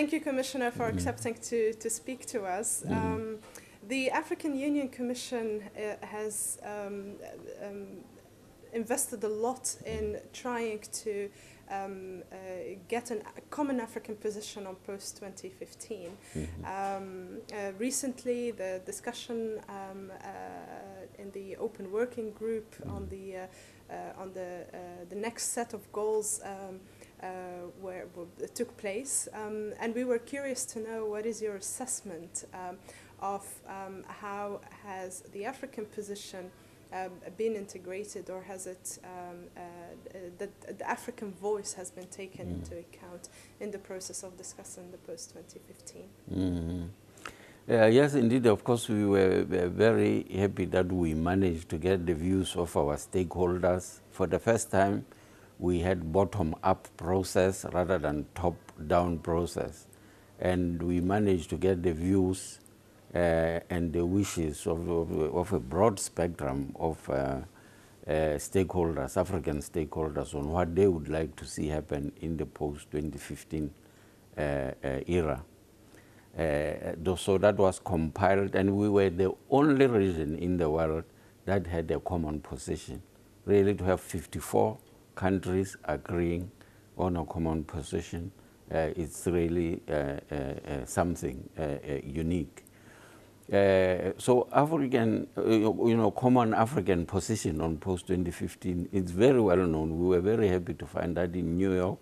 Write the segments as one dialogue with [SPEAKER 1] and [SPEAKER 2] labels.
[SPEAKER 1] Thank you, Commissioner, for accepting to speak to us. The African Union Commission has invested a lot in trying to get a common African position on post-2015. Recently, the discussion in the open working group on the next set of goals where took place, and we were curious to know what is your assessment of how has the African position been integrated, or has it the African voice has been taken into account in the process of discussing the post-2015?
[SPEAKER 2] Yes, indeed. Of course, we were very happy that we managed to get the views of our stakeholders. For the first time, we had bottom-up process rather than top-down process. And we managed to get the views and the wishes of a broad spectrum of stakeholders, African stakeholders, on what they would like to see happen in the post-2015 era. So that was compiled, and we were the only region in the world that had a common position. Really, to have 54 countries agreeing on a common position, it's really something unique. So African, common African position on post-2015, it's very well known. We were very happy to find that in New York,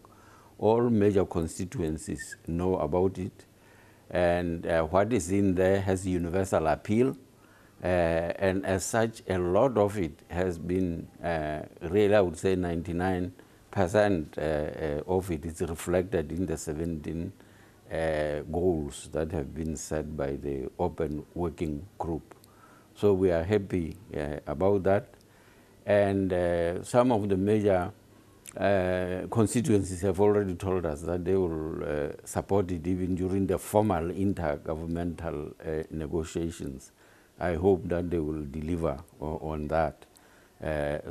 [SPEAKER 2] all major constituencies know about it. And what is in there has universal appeal. And as such, a lot of it has been, really, I would say 99% of it is reflected in the 17 goals that have been set by the Open Working Group. So we are happy about that. And some of the major constituencies have already told us that they will support it even during the formal intergovernmental negotiations. I hope that they will deliver on that.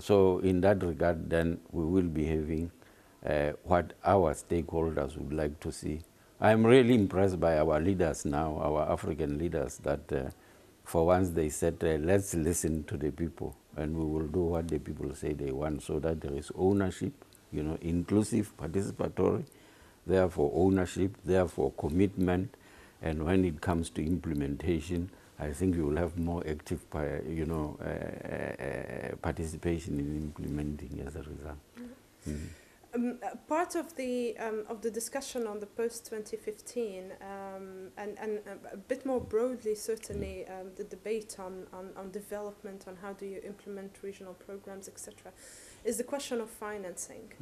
[SPEAKER 2] So in that regard, then we will be having what our stakeholders would like to see. I'm really impressed by our leaders now, our African leaders, that for once they said, let's listen to the people, and we will do what the people say they want, so that there is ownership, inclusive, participatory, therefore ownership, therefore commitment, and when it comes to implementation, I think we will have more active, participation in implementing as a result.
[SPEAKER 1] Part of the discussion on the post-2015 and a bit more broadly, certainly, the debate on development, on how do you implement regional programs, etc., is the question of financing.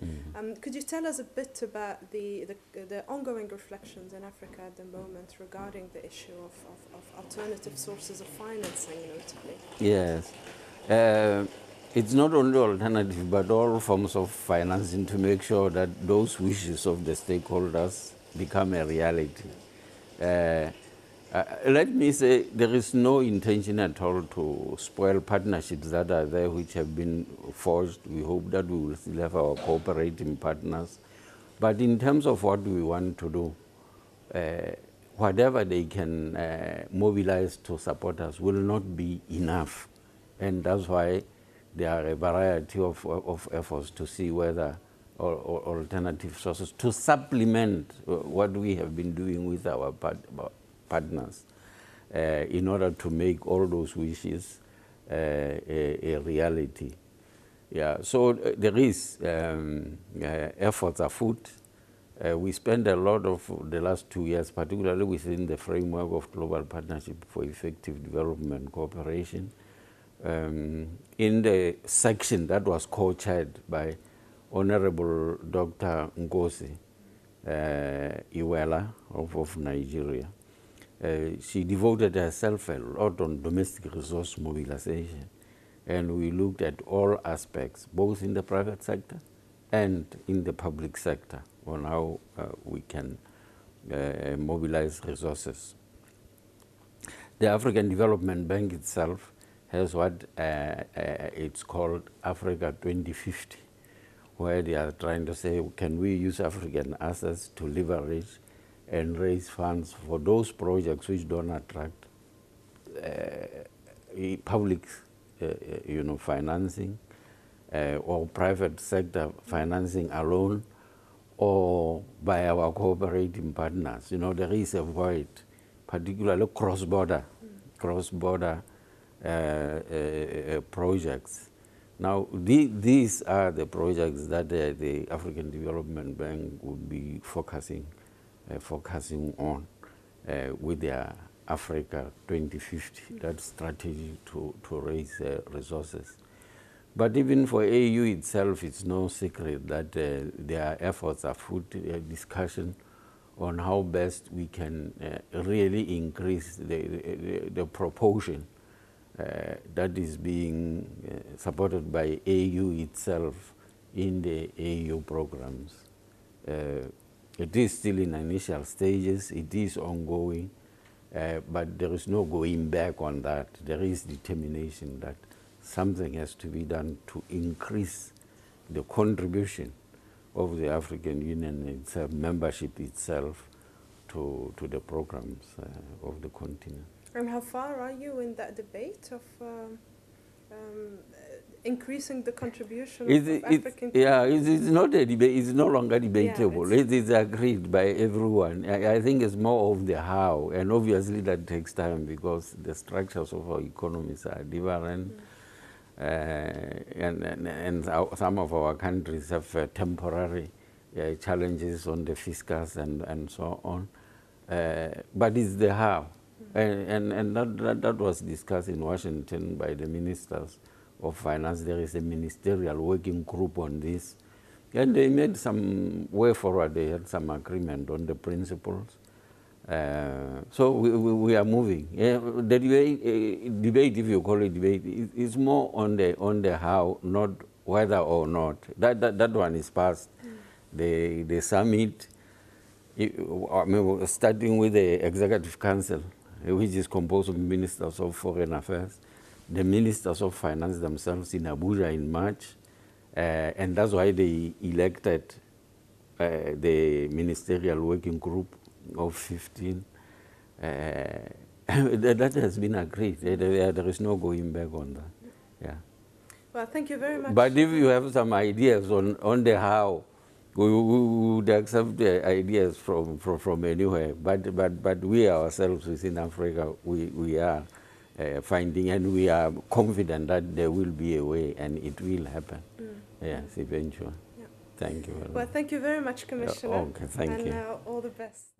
[SPEAKER 1] Could you tell us a bit about the ongoing reflections in Africa at the moment regarding the issue of alternative sources of financing, notably?
[SPEAKER 2] Yes. It's not only alternative, but all forms of financing to make sure that those wishes of the stakeholders become a reality. Let me say, there is no intention at all to spoil partnerships that are there which have been forged. We hope that we will still have our cooperating partners. But in terms of what we want to do, whatever they can mobilize to support us will not be enough. And that's why there are a variety of efforts to see whether alternative sources to supplement what we have been doing with our partners in order to make all those wishes a reality. Yeah, so there is efforts afoot. We spent a lot of the last 2 years, particularly within the framework of Global Partnership for Effective Development Cooperation, in the section that was co-chaired by Honorable Dr. Ngozi Iweala of Nigeria. She devoted herself a lot on domestic resource mobilization, and we looked at all aspects, both in the private sector and in the public sector, on how we can mobilize resources. The African Development Bank itself has what it's called Africa 2050, where they are trying to say, can we use African assets to leverage and raise funds for those projects which don't attract public financing or private sector financing alone, or by our cooperating partners. There is a void, particularly cross-border projects. Now, these are the projects that the African Development Bank would be focusing on with their Africa 2050, that strategy to raise resources. But even for AU itself, it's no secret that their efforts are food discussion on how best we can really increase the proportion that is being supported by AU itself in the AU programs. It is still in initial stages, it is ongoing, but there is no going back on that. There is determination that something has to be done to increase the contribution of the African Union itself, membership itself, to the programs of the continent.
[SPEAKER 1] And how far are you in that debate of increasing the contribution of African?
[SPEAKER 2] Yeah, it's not a debate. It's no longer debatable.
[SPEAKER 1] Yeah,
[SPEAKER 2] it is agreed by everyone. I think it's more of the how, and obviously that takes time because the structures of our economies are different. And some of our countries have temporary challenges on the fiscus and so on. But it's the how. And that was discussed in Washington by the ministers of finance. There is a ministerial working group on this. And they made some way forward. They had some agreement on the principles. So we are moving. The debate, if you call it debate, is more on the how, not whether or not. That one is past. The summit, starting with the Executive Council, which is composed of ministers of foreign affairs, the ministers of finance themselves in Abuja in March, and that's why they elected the ministerial working group of 15. That has been agreed. There is no going back on that. Yeah.
[SPEAKER 1] Well, thank you very much.
[SPEAKER 2] But if you have some ideas on the how, we would accept the ideas from anywhere. But we ourselves within Africa, we are finding, and we are confident that there will be a way, and it will happen. Yes, eventually. Yeah. Thank you very much.
[SPEAKER 1] Well, thank you very much, Commissioner.
[SPEAKER 2] Okay, thank you.
[SPEAKER 1] And all the best.